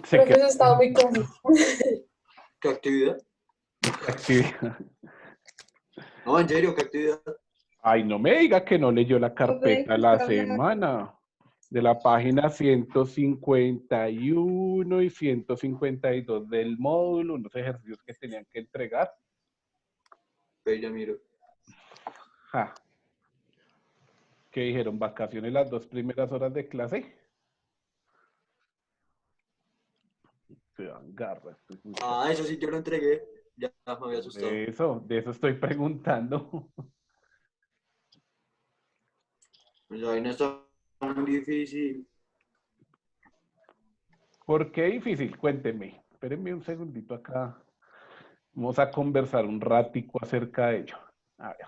Se quedó Profesor, estaba muy confuso. ¿Qué actividad? actividad. No, en serio, ¿qué actividad? Ay, no me diga que no leyó la Profe, carpeta ¿qué la está hablando? semana. De la página 151 y 152 del módulo, unos ejercicios que tenían que entregar. Pues ya miro. Ja. ¿Qué dijeron? ¿Vacaciones las 2 primeras horas de clase? Se dan garras. Ah, eso sí, yo lo entregué. Ya me había asustado. De eso estoy preguntando. Pues ahí no está muy difícil. ¿Por qué difícil? Cuénteme. Espérenme un segundito acá. Vamos a conversar un ratico acerca de ello. A ver.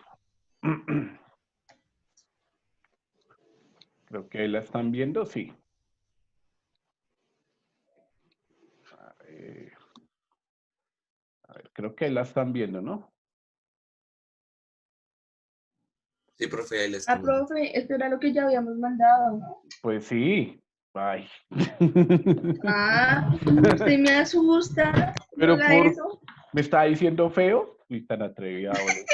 Creo que ahí la están viendo, sí. A ver, creo que ahí la están viendo, ¿no? Sí, profe, ahí la Ah, estamos viendo. profe, esto era lo que ya habíamos mandado. Pues sí. Ay. Ah, usted me asusta. No Pero haga eso. ¿me está diciendo feo? Y tan atrevida, boludo.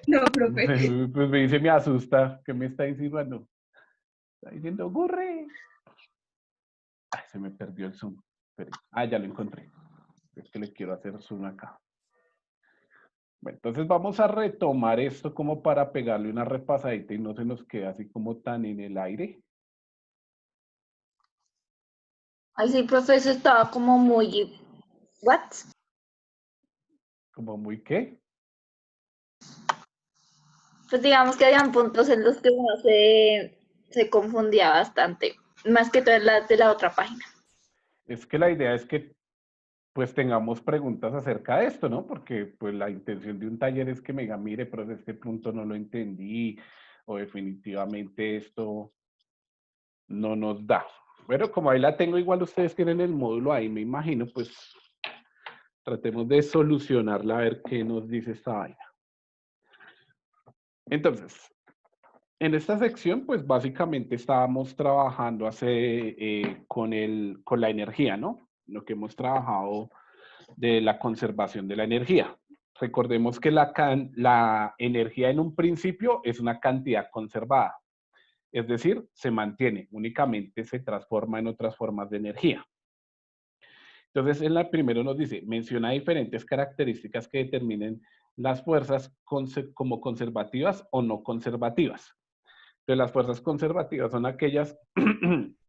No, profe. Pues me dice, me asusta. ¿Qué me está insinuando? Está diciendo, ¡burre! Ay, se me perdió el zoom. Espere. Ah, ya lo encontré. Es que le quiero hacer zoom acá. Bueno, entonces vamos a retomar esto como para pegarle una repasadita y no se nos quede así como tan en el aire. Ay, sí, profe, eso estaba como muy... ¿What? Como muy qué. Pues digamos que habían puntos en los que uno se confundía bastante. Más que todo en las de la otra página. Es que la idea es que pues tengamos preguntas acerca de esto, ¿no? Porque pues la intención de un taller es que me diga, mire, pero este punto no lo entendí o definitivamente esto no nos da. Bueno, como ahí la tengo, igual ustedes tienen el módulo ahí, me imagino, pues tratemos de solucionarla a ver qué nos dice esta vaina. Entonces, en esta sección, pues básicamente estábamos trabajando con la energía, ¿no? Lo que hemos trabajado de la conservación de la energía. Recordemos que la energía en un principio es una cantidad conservada, es decir, se mantiene, únicamente se transforma en otras formas de energía. Entonces, en la primera nos dice, menciona diferentes características que determinen las fuerzas como conservativas o no conservativas. Entonces, las fuerzas conservativas son aquellas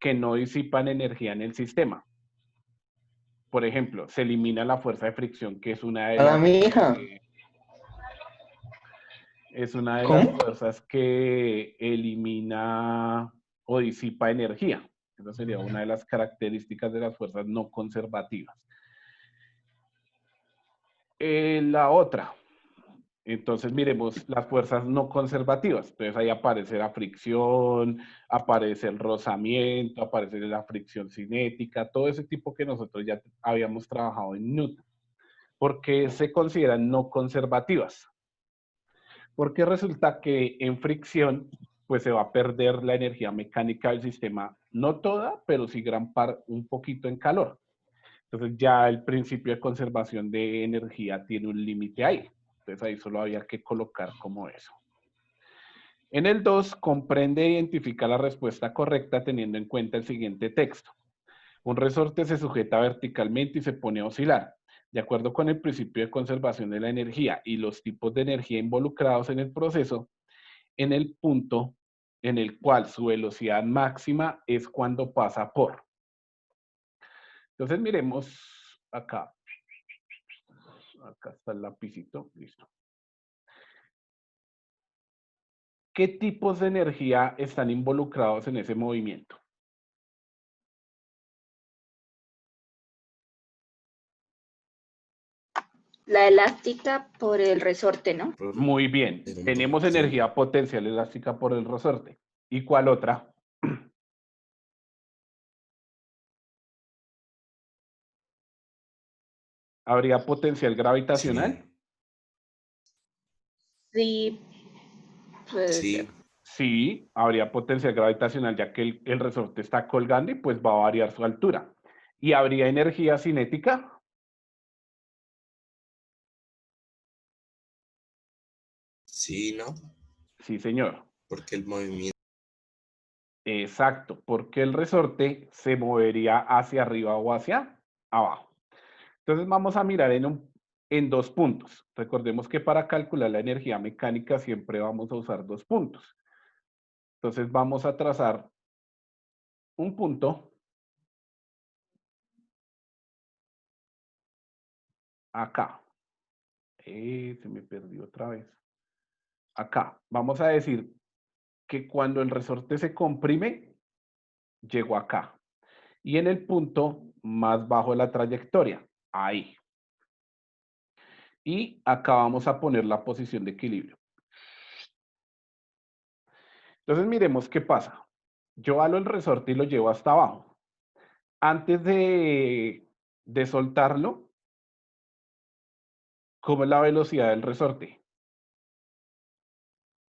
que no disipan energía en el sistema. Por ejemplo, se elimina la fuerza de fricción, que es una de Hola, las mi hija. las fuerzas que elimina o disipa energía. Esa sería una de las características de las fuerzas no conservativas. La otra, entonces miremos las fuerzas no conservativas. Entonces ahí aparece la fricción, aparece el rozamiento, aparece la fricción cinética, todo ese tipo que nosotros ya habíamos trabajado en Newton. ¿Por qué se consideran no conservativas? Porque resulta que en fricción pues se va a perder la energía mecánica del sistema, no toda, pero sí gran parte, un poquito en calor. Entonces ya el principio de conservación de energía tiene un límite ahí. Entonces ahí solo había que colocar como eso. En el 2, comprende e identifica la respuesta correcta teniendo en cuenta el siguiente texto. Un resorte se sujeta verticalmente y se pone a oscilar. De acuerdo con el principio de conservación de la energía y los tipos de energía involucrados en el proceso, en el punto en el cual su velocidad máxima es cuando pasa por. Entonces miremos acá. Acá está el lapicito, listo. ¿Qué tipos de energía están involucrados en ese movimiento? La elástica por el resorte, ¿no? Profe, Muy bien. Tenemos sí. energía potencial elástica por el resorte. ¿Y cuál otra? ¿Habría potencial gravitacional? Sí, puede ser. Sí, Sí, habría potencial gravitacional ya que el resorte está colgando y pues va a variar su altura. ¿Y habría energía cinética? Sí, ¿no? Sí, señor. Porque el movimiento. Exacto, porque el resorte se movería hacia arriba o hacia abajo. Entonces vamos a mirar en dos puntos. Recordemos que para calcular la energía mecánica siempre vamos a usar dos puntos. Entonces vamos a trazar un punto acá. Se me perdió otra vez. Acá. Vamos a decir que cuando el resorte se comprime, llegó acá. Y en el punto más bajo de la trayectoria, ahí. Y acá vamos a poner la posición de equilibrio. Entonces miremos qué pasa. Yo halo el resorte y lo llevo hasta abajo. Antes de soltarlo, ¿cómo es la velocidad del resorte?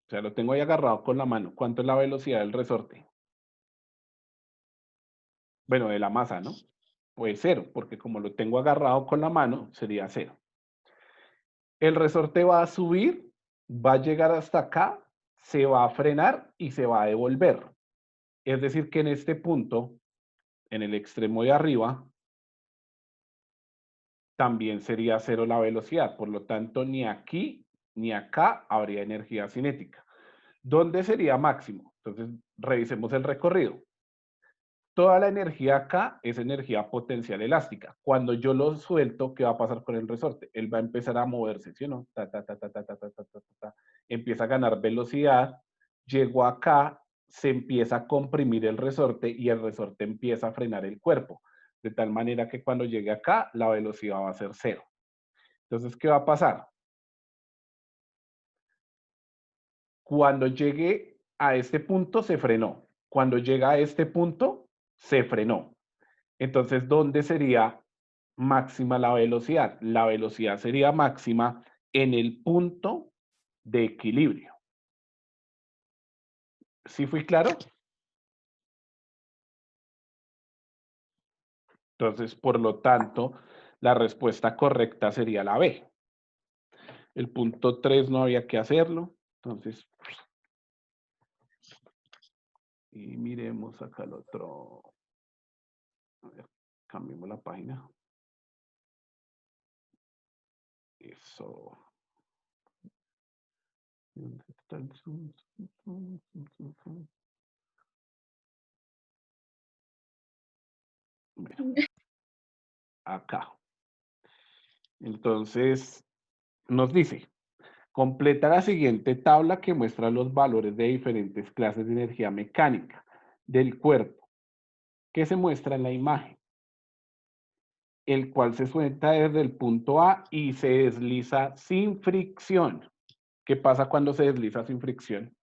O sea, lo tengo ahí agarrado con la mano. ¿Cuánto es la velocidad del resorte? Bueno, de la masa, ¿no? Pues cero, porque como lo tengo agarrado con la mano, sería cero. El resorte va a subir, va a llegar hasta acá, se va a frenar y se va a devolver. Es decir, que en este punto, en el extremo de arriba, también sería cero la velocidad. Por lo tanto, ni aquí ni acá habría energía cinética. ¿Dónde sería máximo? Entonces, revisemos el recorrido. Toda la energía acá es energía potencial elástica. Cuando yo lo suelto, ¿qué va a pasar con el resorte? Él va a empezar a moverse, ¿sí o no? Ta, ta, ta, ta, ta, ta, ta, ta, ta, ta. Empieza a ganar velocidad, llegó acá, se empieza a comprimir el resorte y el resorte empieza a frenar el cuerpo. De tal manera que cuando llegue acá, la velocidad va a ser cero. Entonces, ¿qué va a pasar? Cuando llegue a este punto, se frenó. Cuando llega a este punto, se frenó. Entonces, ¿dónde sería máxima la velocidad? La velocidad sería máxima en el punto de equilibrio. ¿Sí fui claro? Entonces, por lo tanto, la respuesta correcta sería la B. El punto 3 no había que hacerlo. Entonces, y miremos acá el otro. A ver, cambiemos la página. Eso. ¿Dónde está el zoom? Bueno, acá. Entonces, nos dice, completa la siguiente tabla que muestra los valores de diferentes clases de energía mecánica del cuerpo, que se muestra en la imagen, el cual se suelta desde el punto A y se desliza sin fricción. ¿Qué pasa cuando se desliza sin fricción?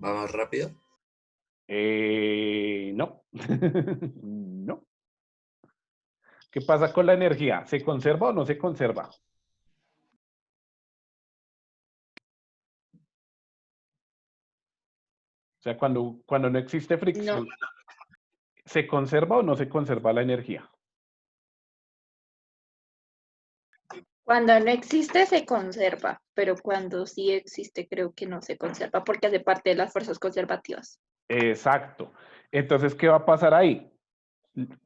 ¿Va más rápido? No. No. ¿Qué pasa con la energía? ¿Se conserva o no se conserva? O sea, cuando no existe fricción, No. ¿se conserva o no se conserva la energía? Cuando no existe se conserva, pero cuando sí existe creo que no se conserva porque hace parte de las fuerzas conservativas. Exacto. Entonces, ¿qué va a pasar ahí?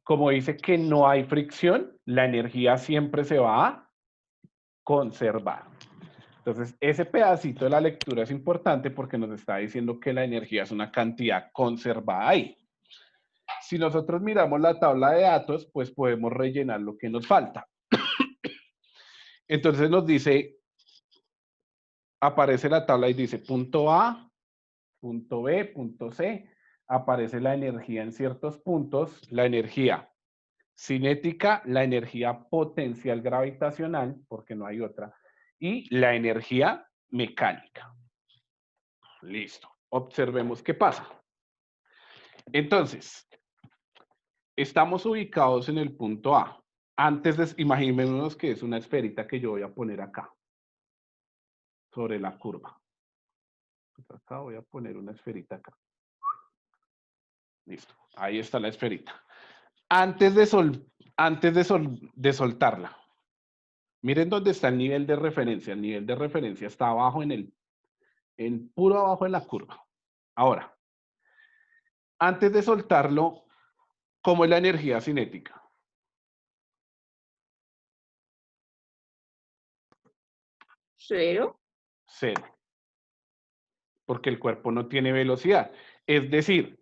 Como dice que no hay fricción, la energía siempre se va a conservar. Entonces, ese pedacito de la lectura es importante porque nos está diciendo que la energía es una cantidad conservada ahí. Si nosotros miramos la tabla de datos, pues podemos rellenar lo que nos falta. Entonces nos dice, aparece la tabla y dice punto A, punto B, punto C, aparece la energía en ciertos puntos, la energía cinética, la energía potencial gravitacional, porque no hay otra, y la energía mecánica. Listo. Observemos qué pasa. Entonces, estamos ubicados en el punto A. Antes de, imaginémonos que es una esferita que yo voy a poner acá, sobre la curva. Pues acá voy a poner una esferita acá. Listo. Ahí está la esferita. Antes de soltarla, miren dónde está el nivel de referencia. El nivel de referencia está abajo en puro abajo en la curva. Ahora, antes de soltarlo, ¿cómo es la energía cinética? Cero. Cero. Porque el cuerpo no tiene velocidad. Es decir,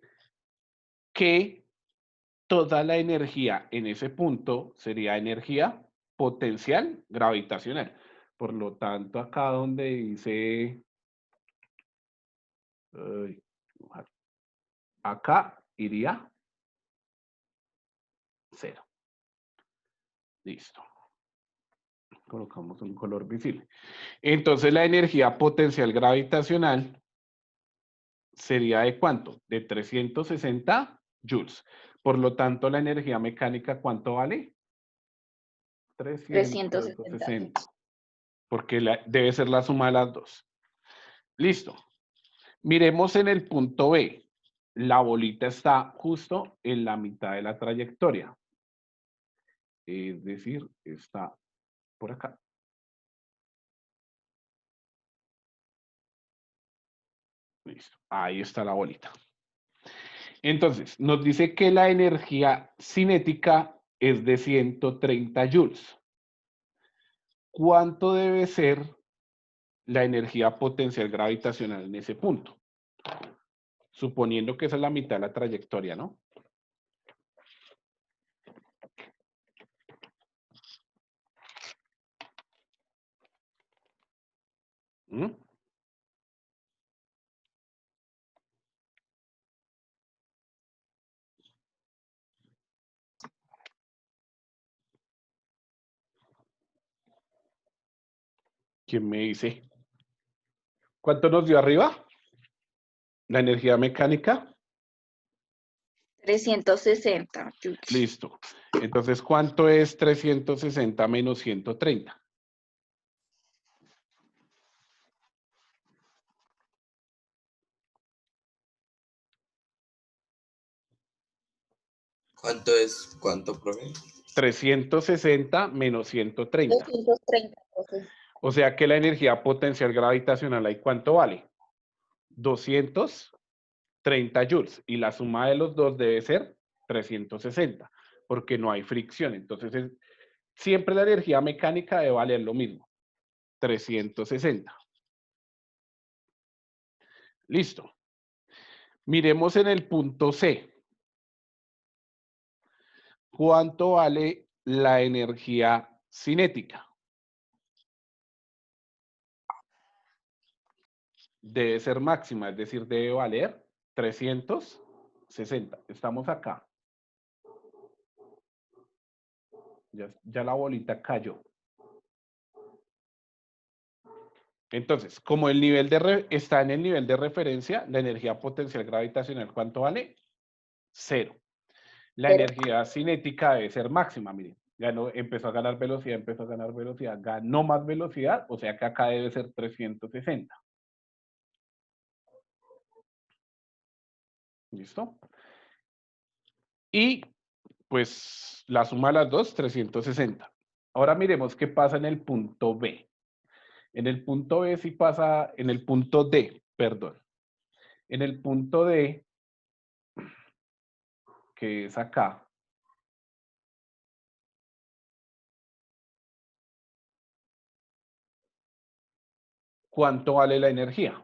que toda la energía en ese punto sería energía potencial gravitacional. Por lo tanto, acá donde dice... acá iría 0. Listo. Colocamos un color visible. Entonces la energía potencial gravitacional sería ¿de cuánto? De 360 joules. Por lo tanto, la energía mecánica, ¿cuánto vale? 360. 360. Porque debe ser la suma de las dos. Listo. Miremos en el punto B. La bolita está justo en la mitad de la trayectoria. Es decir, está por acá. Listo. Ahí está la bolita. Entonces, nos dice que la energía cinética es de 130 joules. ¿Cuánto debe ser la energía potencial gravitacional en ese punto? Suponiendo que esa es la mitad de la trayectoria, ¿no? ¿Mm? ¿Quién me dice? ¿Cuánto nos dio arriba? La energía mecánica. 360 joules. Listo. Entonces, ¿cuánto es 360 menos 130? ¿Cuánto es? ¿Cuánto, profe? 360 menos 130. 230. Entonces, O sea que la energía potencial gravitacional ahí, ¿cuánto vale? 230 joules. Y la suma de los dos debe ser 360, porque no hay fricción. Entonces, siempre la energía mecánica debe valer lo mismo. 360. Listo. Miremos en el punto C. ¿Cuánto vale la energía cinética? Debe ser máxima, es decir, debe valer 360. Estamos acá. Ya la bolita cayó. Entonces, como el nivel está en el nivel de referencia, la energía potencial gravitacional, ¿cuánto vale? 0. La Cero. energía cinética debe ser máxima, miren. Empezó a ganar velocidad, ganó más velocidad, o sea que acá debe ser 360. ¿Listo? Y pues la suma de las dos, 360. Ahora miremos qué pasa en el punto B. En el punto B sí pasa, en el punto D, perdón. En el punto D, que es acá, ¿cuánto vale la energía?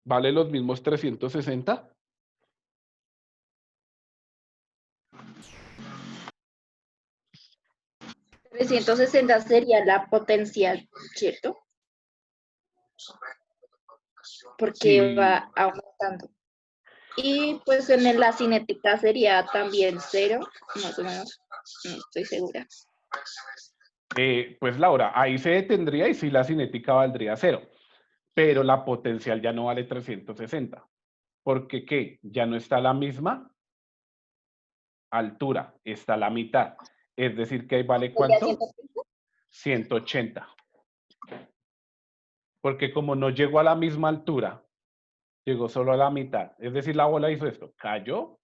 ¿Vale los mismos 360? $360 sería la potencial, ¿cierto? Porque Sí. va aumentando. Y pues en la cinética sería también 0, más o menos. No estoy segura. Pues Laura, ahí se detendría y sí la cinética valdría 0. Pero la potencial ya no vale 360. Porque ¿qué? Ya no está a la misma altura, está a la mitad. Es decir, que ahí vale ¿Sería ¿cuánto? 180. Porque como no llegó a la misma altura, Llegó solo a la mitad. Es decir, la bola hizo esto, cayó,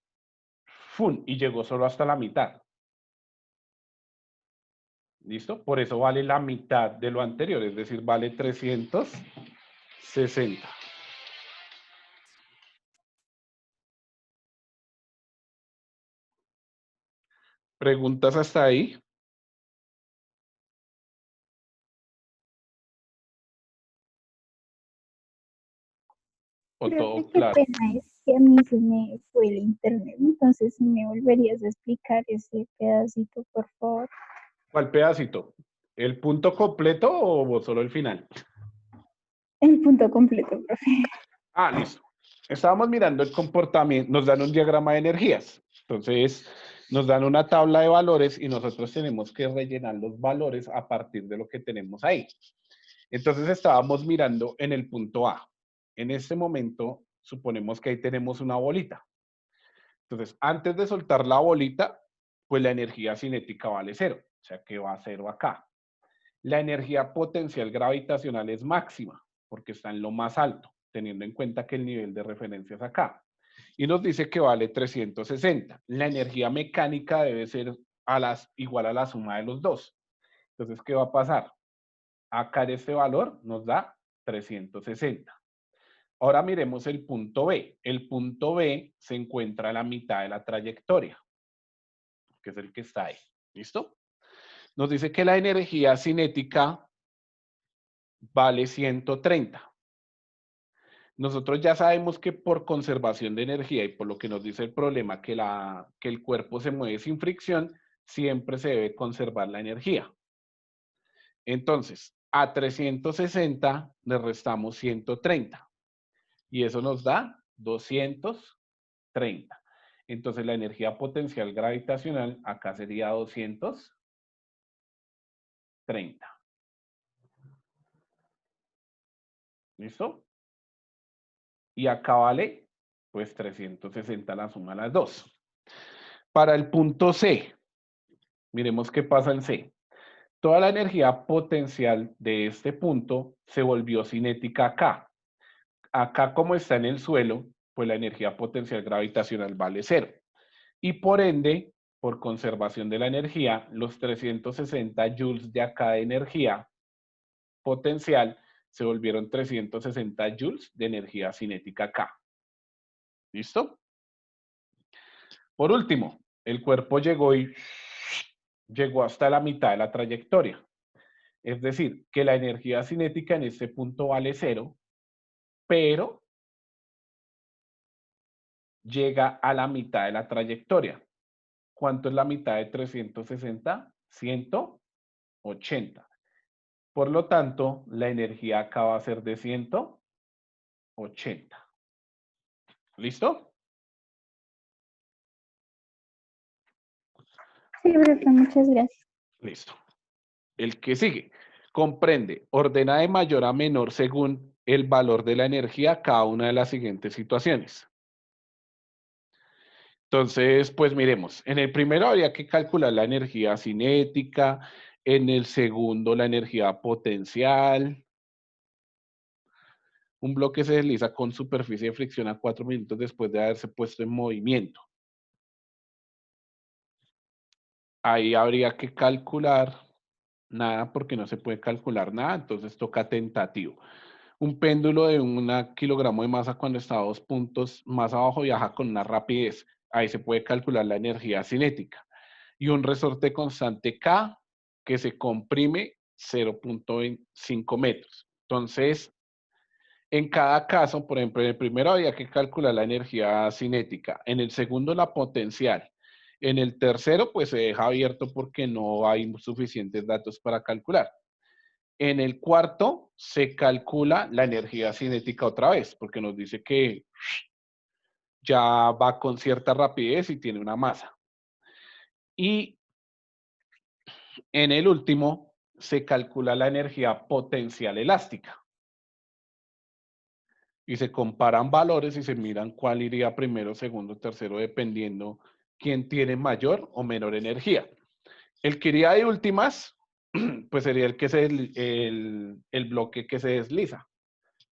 ¡fum! Y llegó solo hasta la mitad. ¿Listo? Por eso vale la mitad de lo anterior, es decir, vale 360. ¿Preguntas hasta ahí? ¿O Profe, todo qué claro? pena, es que a mí se me fue el internet, entonces si me volverías a explicar ese pedacito, por favor. ¿Cuál pedacito? ¿El punto completo o solo el final? El punto completo, profe. Ah, listo. Estábamos mirando el comportamiento, nos dan un diagrama de energías. Entonces, nos dan una tabla de valores y nosotros tenemos que rellenar los valores a partir de lo que tenemos ahí. Entonces, estábamos mirando en el punto A. En este momento, suponemos que ahí tenemos una bolita. Entonces, antes de soltar la bolita, pues la energía cinética vale 0. O sea que va a 0 acá. La energía potencial gravitacional es máxima, porque está en lo más alto, teniendo en cuenta que el nivel de referencia es acá. Y nos dice que vale 360. La energía mecánica debe ser igual a la suma de los dos. Entonces, ¿qué va a pasar? Acá este valor nos da 360. Ahora miremos el punto B. El punto B se encuentra a la mitad de la trayectoria, que es el que está ahí. ¿Listo? Nos dice que la energía cinética vale 130. Nosotros ya sabemos que por conservación de energía y por lo que nos dice el problema que el cuerpo se mueve sin fricción, siempre se debe conservar la energía. Entonces, a 360 le restamos 130 y eso nos da 230. Entonces, la energía potencial gravitacional acá sería 230. ¿Listo? Y acá vale, pues 360 la suma de las dos. Para el punto C, miremos qué pasa en C. Toda la energía potencial de este punto se volvió cinética acá. Acá como está en el suelo, pues la energía potencial gravitacional vale 0. Y por ende, por conservación de la energía, los 360 joules de acá de energía potencial se volvieron 360 joules de energía cinética acá. ¿Listo? Por último, el cuerpo llegó hasta la mitad de la trayectoria. Es decir, que la energía cinética en este punto vale 0, pero llega a la mitad de la trayectoria. ¿Cuánto es la mitad de 360? 180. Por lo tanto, la energía acá va a ser de 180. ¿Listo? Sí, profe, muchas gracias. Listo. El que sigue. Comprende, ordena de mayor a menor según el valor de la energía cada una de las siguientes situaciones. Entonces, pues miremos. En el primero habría que calcular la energía cinética, en el segundo la energía potencial. Un bloque se desliza con superficie de fricción a 4 minutos después de haberse puesto en movimiento. Ahí habría que calcular nada porque no se puede calcular nada, entonces toca tentativo. Un péndulo de 1 kilogramo de masa cuando está a 2 puntos más abajo viaja con una rapidez. Ahí se puede calcular la energía cinética. Y un resorte constante K que se comprime 0.25 metros. Entonces, en cada caso, por ejemplo, en el primero había que calcular la energía cinética, en el segundo la potencial, en el tercero pues se deja abierto porque no hay suficientes datos para calcular. En el cuarto se calcula la energía cinética otra vez, porque nos dice que ya va con cierta rapidez y tiene una masa. Y en el último se calcula la energía potencial elástica. Y se comparan valores y se miran cuál iría primero, segundo, tercero, dependiendo quién tiene mayor o menor energía. El que iría de últimas, pues sería el bloque que se desliza.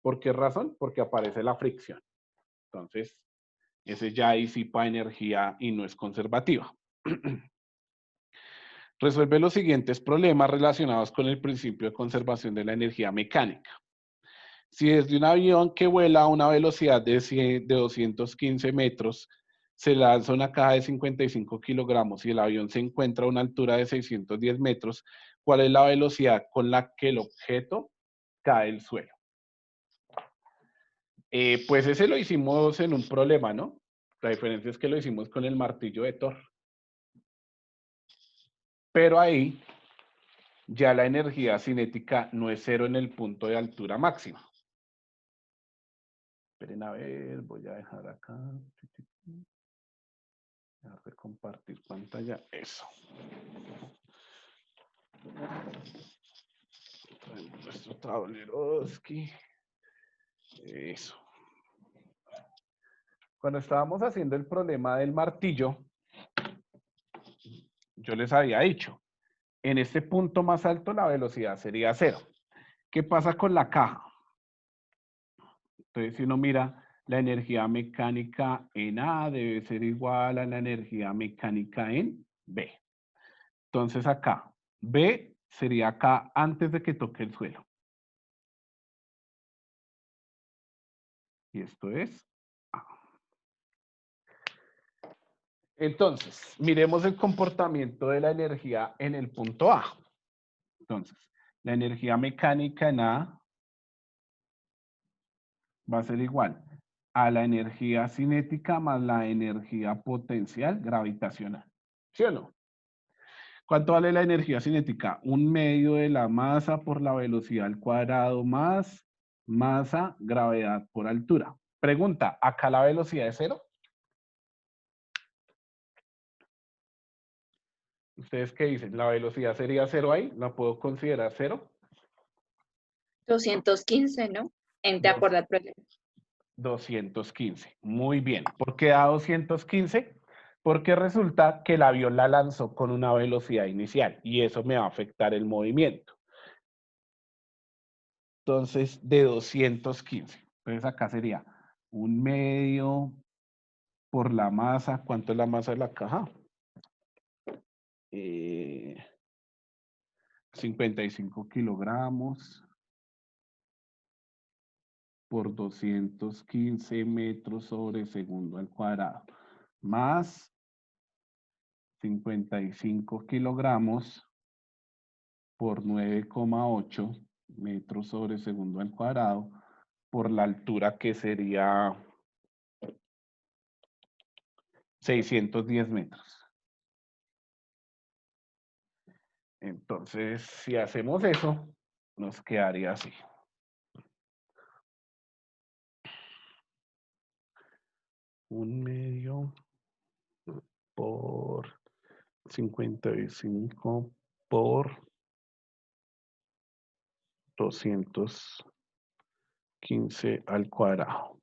¿Por qué razón? Porque aparece la fricción. Entonces, ese ya disipa energía y no es conservativa. Resuelve los siguientes problemas relacionados con el principio de conservación de la energía mecánica. Si desde un avión que vuela a una velocidad de 215 metros se lanza una caja de 55 kilogramos y el avión se encuentra a una altura de 610 metros, ¿cuál es la velocidad con la que el objeto cae al suelo? Pues ese lo hicimos en un problema, ¿no? La diferencia es que lo hicimos con el martillo de Thor. Pero ahí ya la energía cinética no es cero en el punto de altura máxima. Esperen a ver, voy a dejar acá. Dejar de compartir pantalla. Eso. Traemos nuestro tableroski. Eso. Cuando estábamos haciendo el problema del martillo, yo les había dicho, en este punto más alto la velocidad sería cero. ¿Qué pasa con la caja? Entonces, si uno mira, la energía mecánica en A debe ser igual a la energía mecánica en B. Entonces acá, B sería acá antes de que toque el suelo. Y esto es A. Entonces, miremos el comportamiento de la energía en el punto A. Entonces, la energía mecánica en A va a ser igual a la energía cinética más la energía potencial gravitacional. ¿Sí o no? ¿Cuánto vale la energía cinética? 1/2 de la masa por la velocidad al cuadrado más masa, gravedad por altura. Pregunta, ¿acá la velocidad es cero? ¿Ustedes qué dicen? ¿La velocidad sería cero ahí? ¿La puedo considerar cero? 215, ¿no? De acuerdo al problema. 215. Muy bien. ¿Por qué da 215? Porque resulta que el avión la lanzó con una velocidad inicial y eso me va a afectar el movimiento. Entonces, de 215. Entonces acá sería 1/2 por la masa. ¿Cuánto es la masa de la caja? 55 kilogramos por 215 metros sobre segundo al cuadrado. Más 55 kilogramos por 9,8 metros sobre segundo al cuadrado por la altura que sería 610 metros. Entonces, si hacemos eso, nos quedaría así. Un medio por 55 por 215 al cuadrado.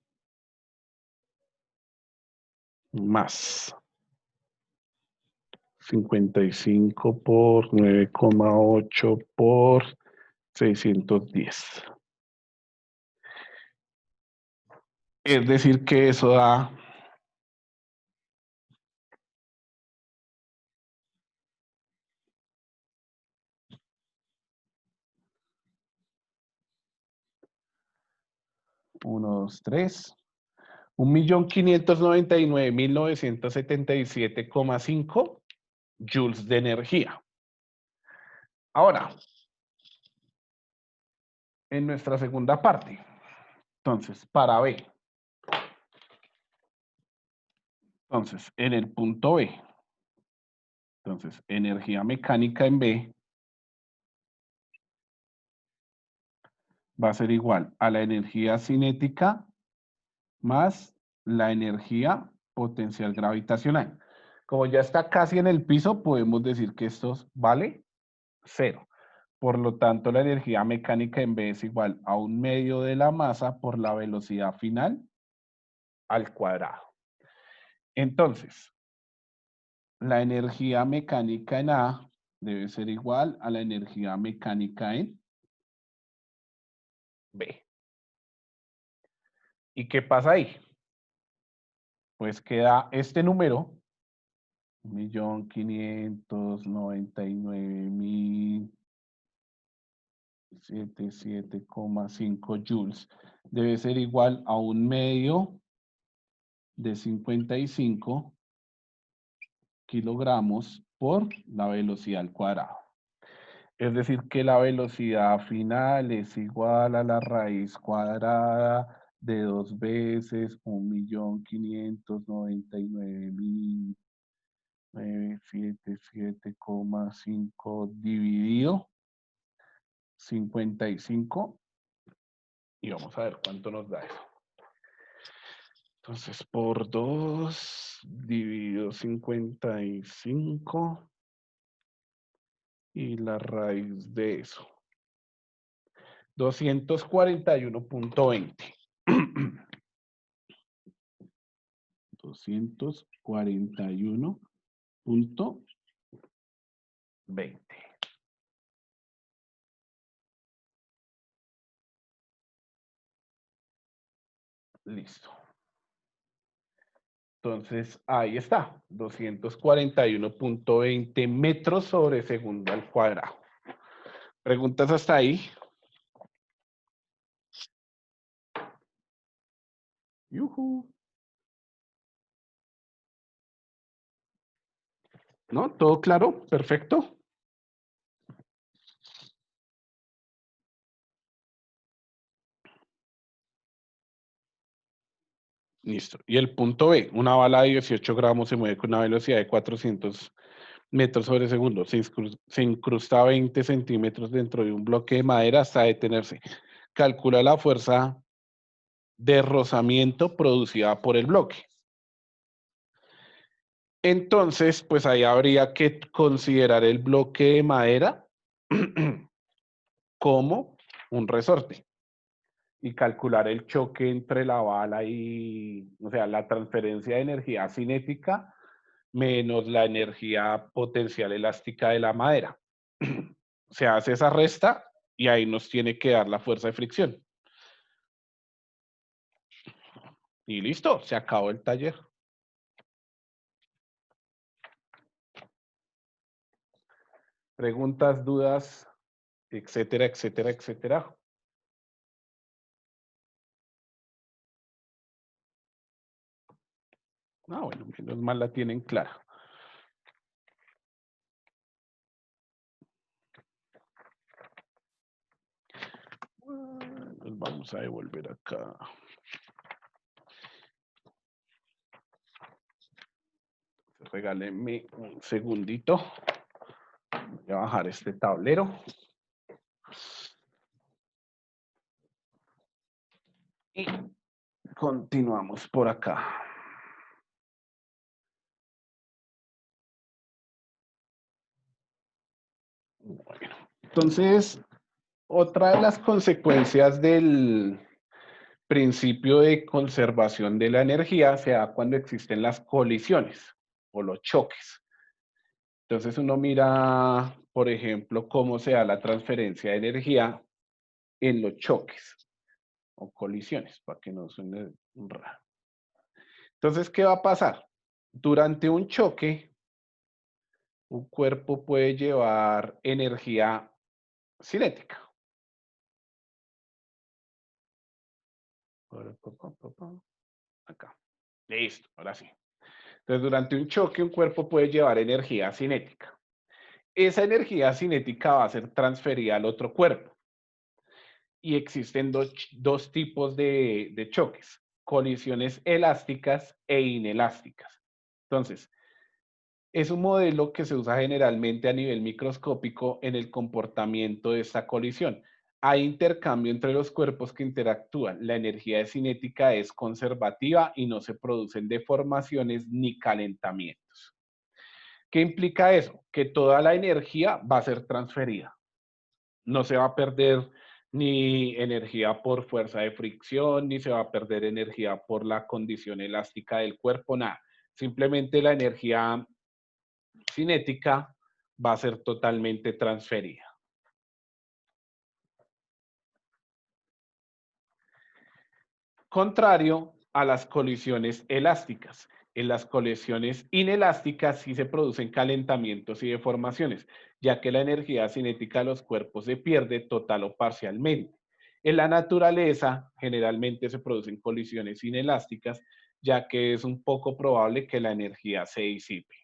Más 55 por 9,8 por 610. Es decir, que eso da 1.599.977,5 joules de energía. Ahora, en nuestra segunda parte, entonces, para B. Entonces, en el punto B, entonces, energía mecánica en B va a ser igual a la energía cinética más la energía potencial gravitacional. Como ya está casi en el piso, podemos decir que esto vale 0. Por lo tanto, la energía mecánica en B es igual a 1/2 de la masa por la velocidad final al cuadrado. Entonces, la energía mecánica en A debe ser igual a la energía mecánica en B. ¿Y qué pasa ahí? pues queda este número, 1.599.077,5 joules, debe ser igual a 1/2 de 55 kilogramos por la velocidad al cuadrado. Es decir, que la velocidad final es igual a la raíz cuadrada de 2 veces 1.599.977,5 dividido 55. Y vamos a ver cuánto nos da eso. Entonces, por 2 dividido 55 y la raíz de eso. 241.20. 241.20. Listo. Entonces, ahí está. 241.20 metros sobre segundo al cuadrado. ¿Preguntas hasta ahí? Yujú. ¿No? ¿Todo claro? Perfecto. Listo. Y el punto B, una bala de 18 gramos se mueve con una velocidad de 400 metros sobre segundo. Se incrusta 20 centímetros dentro de un bloque de madera hasta detenerse. Calcula la fuerza de rozamiento producida por el bloque. Entonces, pues ahí habría que considerar el bloque de madera como un resorte y calcular el choque entre la bala y, o sea, la transferencia de energía cinética menos la energía potencial elástica de la madera. Se hace esa resta y ahí nos tiene que dar la fuerza de fricción. Y listo, se acabó el taller. Preguntas, dudas, etcétera, etcétera, etcétera. Ah, bueno, menos mal la tienen clara. Nos vamos a devolver acá. Regálenme un segundito. Voy a bajar este tablero. Y continuamos por acá. Bueno, entonces, otra de las consecuencias del principio de conservación de la energía se da cuando existen las colisiones o los choques. Entonces uno mira, por ejemplo, cómo se da la transferencia de energía en los choques o colisiones, para que no suene raro. Entonces, ¿qué va a pasar? Durante un choque, un cuerpo puede llevar energía cinética. Acá. Listo, ahora sí. Entonces, durante un choque, un cuerpo puede llevar energía cinética. Esa energía cinética va a ser transferida al otro cuerpo. Y existen dos tipos de choques, colisiones elásticas e inelásticas. Entonces, es un modelo que se usa generalmente a nivel microscópico en el comportamiento de esta colisión. Hay intercambio entre los cuerpos que interactúan. La energía cinética es conservativa y no se producen deformaciones ni calentamientos. ¿Qué implica eso? Que toda la energía va a ser transferida. No se va a perder ni energía por fuerza de fricción, ni se va a perder energía por la condición elástica del cuerpo, nada. Simplemente la energía cinética va a ser totalmente transferida. Contrario a las colisiones elásticas. En las colisiones inelásticas sí se producen calentamientos y deformaciones, ya que la energía cinética de los cuerpos se pierde total o parcialmente. En la naturaleza, generalmente se producen colisiones inelásticas, ya que es un poco probable que la energía se disipe.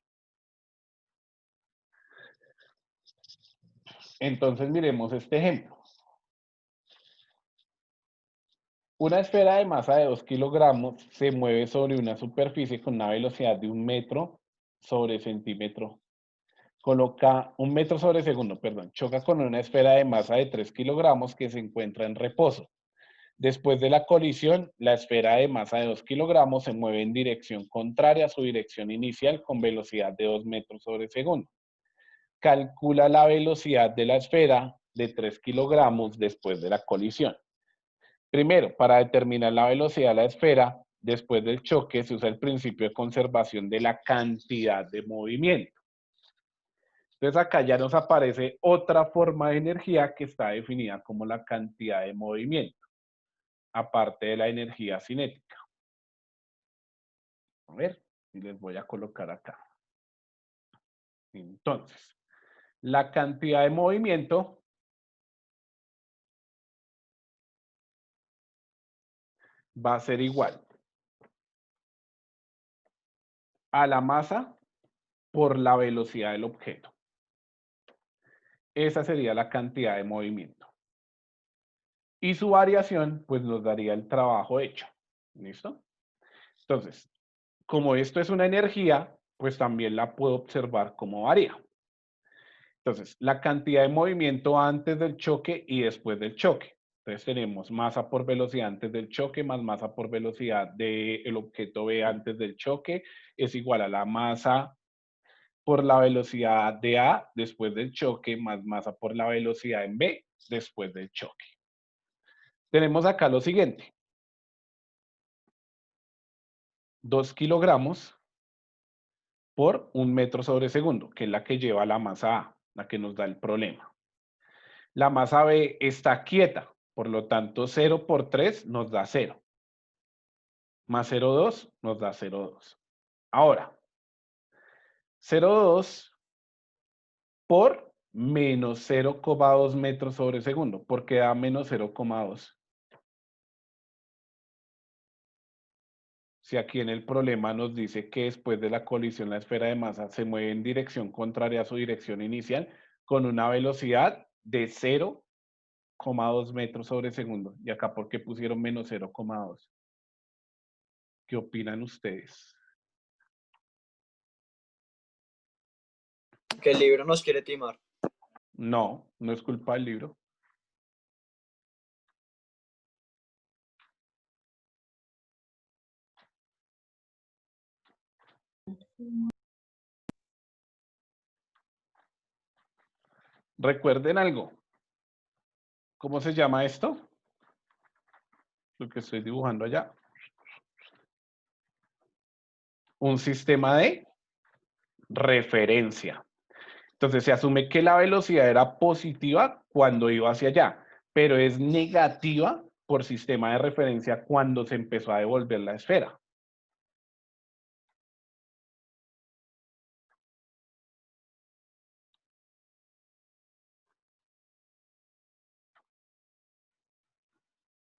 Entonces, miremos este ejemplo. Una esfera de masa de 2 kilogramos se mueve sobre una superficie con una velocidad de 1 metro sobre centímetro. Coloca 1 metro sobre segundo, perdón. Choca con una esfera de masa de 3 kilogramos que se encuentra en reposo. Después de la colisión, la esfera de masa de 2 kilogramos se mueve en dirección contraria a su dirección inicial con velocidad de 2 metros sobre segundo. Calcula la velocidad de la esfera de 3 kilogramos después de la colisión. Primero, para determinar la velocidad de la esfera, después del choque, se usa el principio de conservación de la cantidad de movimiento. Entonces acá ya nos aparece otra forma de energía que está definida como la cantidad de movimiento, aparte de la energía cinética. A ver, y les voy a colocar acá. Entonces, la cantidad de movimiento va a ser igual a la masa por la velocidad del objeto. Esa sería la cantidad de movimiento. Y su variación, pues nos daría el trabajo hecho. ¿Listo? Entonces, como esto es una energía, pues también la puedo observar como varía. Entonces, la cantidad de movimiento antes del choque y después del choque. Entonces tenemos masa por velocidad antes del choque más masa por velocidad del objeto B antes del choque es igual a la masa por la velocidad de A después del choque más masa por la velocidad en B después del choque. Tenemos acá lo siguiente. 2 kilogramos por 1 metro sobre segundo, que es la que lleva la masa A, la que nos da el problema. La masa B está quieta, por lo tanto 0 por 3 nos da 0. Más 0,2 nos da 0,2. Ahora, 0,2 por menos 0,2 metros sobre segundo, porque da menos 0,2. Si aquí en el problema nos dice que después de la colisión la esfera de masa se mueve en dirección contraria a su dirección inicial con una velocidad de 0,2 metros sobre segundo. Y acá, ¿por qué pusieron menos 0,2? ¿Qué opinan ustedes? Que el libro nos quiere timar. No, no es culpa del libro. Recuerden algo. ¿Cómo se llama esto? Lo que estoy dibujando allá. Un sistema de referencia. Entonces se asume que la velocidad era positiva cuando iba hacia allá, pero es negativa por sistema de referencia cuando se empezó a devolver la esfera.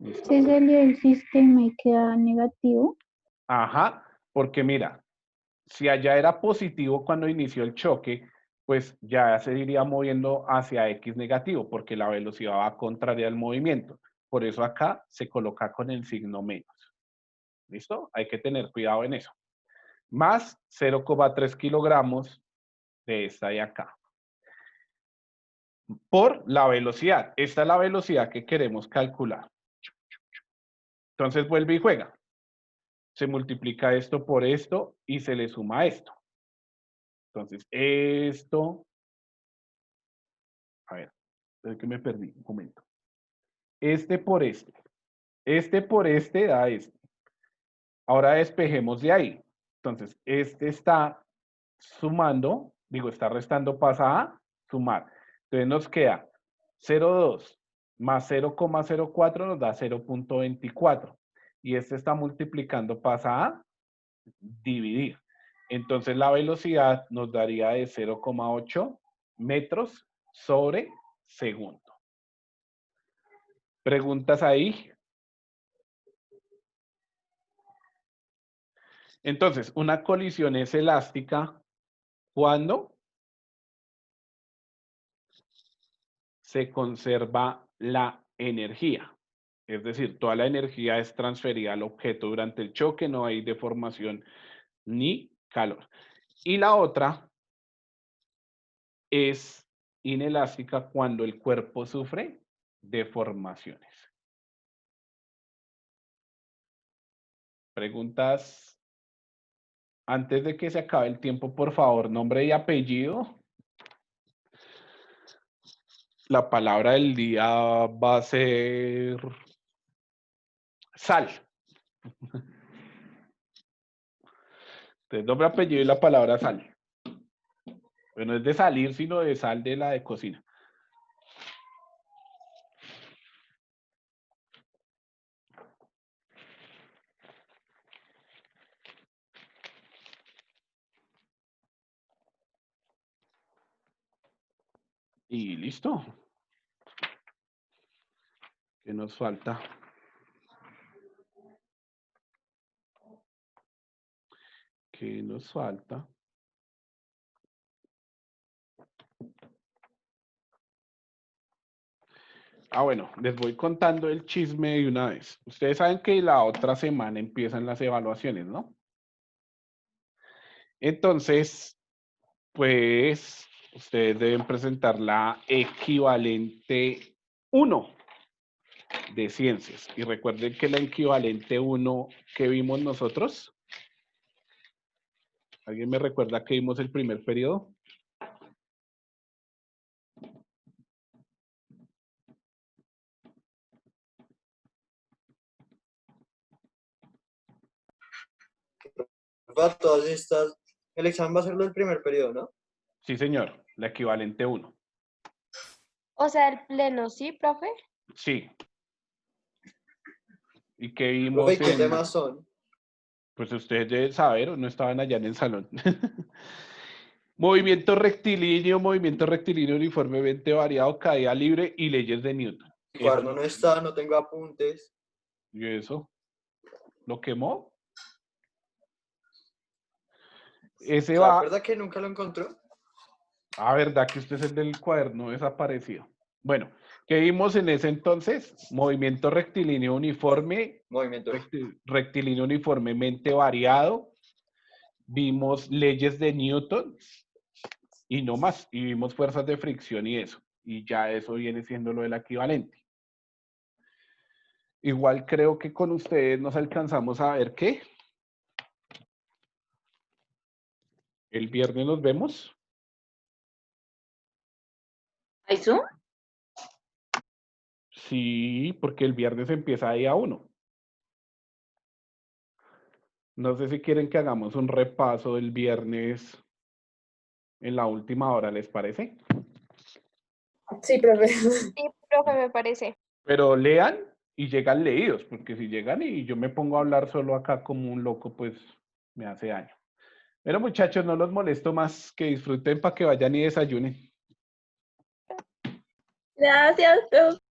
¿Listo? Se salió el sistema y queda negativo. Ajá, porque mira, si allá era positivo cuando inició el choque, pues ya se iría moviendo hacia X negativo, porque la velocidad va contraria al movimiento. Por eso acá se coloca con el signo menos. ¿Listo? Hay que tener cuidado en eso. Más 0,3 kilogramos de esta de acá. Por la velocidad. Esta es la velocidad que queremos calcular. Entonces vuelve y juega. Se multiplica esto por esto y se le suma esto. Entonces, esto... A ver, es que me perdí un momento. Este por este. Este por este da este. Ahora despejemos de ahí. Entonces, este está sumando, digo, está restando, pasa a sumar. Entonces nos queda 0,2 más 0,04 nos da 0,24. y este está multiplicando, pasa a dividir. Entonces la velocidad nos daría de 0,8 metros sobre segundo. ¿Preguntas ahí? Entonces, una colisión es elástica cuando se conserva la energía. Es decir, toda la energía es transferida al objeto durante el choque, no hay deformación ni calor. Y la otra es inelástica cuando el cuerpo sufre deformaciones. Preguntas antes de que se acabe el tiempo, por favor, nombre y apellido. La palabra del día va a ser sal. Entonces, nombre, apellido y la palabra sal. Pero no es de salir, sino de sal de la de cocina. Y listo. ¿Qué nos falta? ¿Qué nos falta? Ah, bueno, les voy contando el chisme de una vez. Ustedes saben que la otra semana empiezan las evaluaciones, ¿no? Entonces, pues, ustedes deben presentar la equivalente 1 de ciencias. Y recuerden que la equivalente 1 que vimos nosotros. ¿Alguien me recuerda que vimos el primer periodo? Para todas estas, el examen va a ser el primer periodo, ¿no? Sí, señor, la equivalente 1. O sea, el pleno, ¿sí, profe? Sí. ¿Y qué Profe, vimos ¿y qué en...? temas son? Pues ustedes deben saber, o no estaban allá en el salón. Movimiento rectilíneo uniformemente variado, caída libre y leyes de Newton. Mi cuaderno no está, no tengo apuntes. ¿Y eso? ¿Lo quemó? Ese ¿Se va... acuerda que nunca lo encontró? Ah, ¿verdad que usted es el del cuaderno desaparecido? Bueno, ¿qué vimos en ese entonces? Movimiento rectilíneo uniforme, Movimiento. rectilíneo uniformemente variado. Vimos leyes de Newton y no más. Y vimos fuerzas de fricción y eso. Y ya eso viene siendo lo del equivalente. Igual creo que con ustedes nos alcanzamos a ver qué. El viernes nos vemos. ¿Hay Zoom? Sí, porque el viernes empieza día 1. No sé si quieren que hagamos un repaso el viernes en la última hora, ¿les parece? Sí, profe. Sí, profe, me parece. Pero lean y llegan leídos, porque si llegan y yo me pongo a hablar solo acá como un loco, pues me hace daño. Pero muchachos, no los molesto más, que disfruten para que vayan y desayunen. Gracias, profe.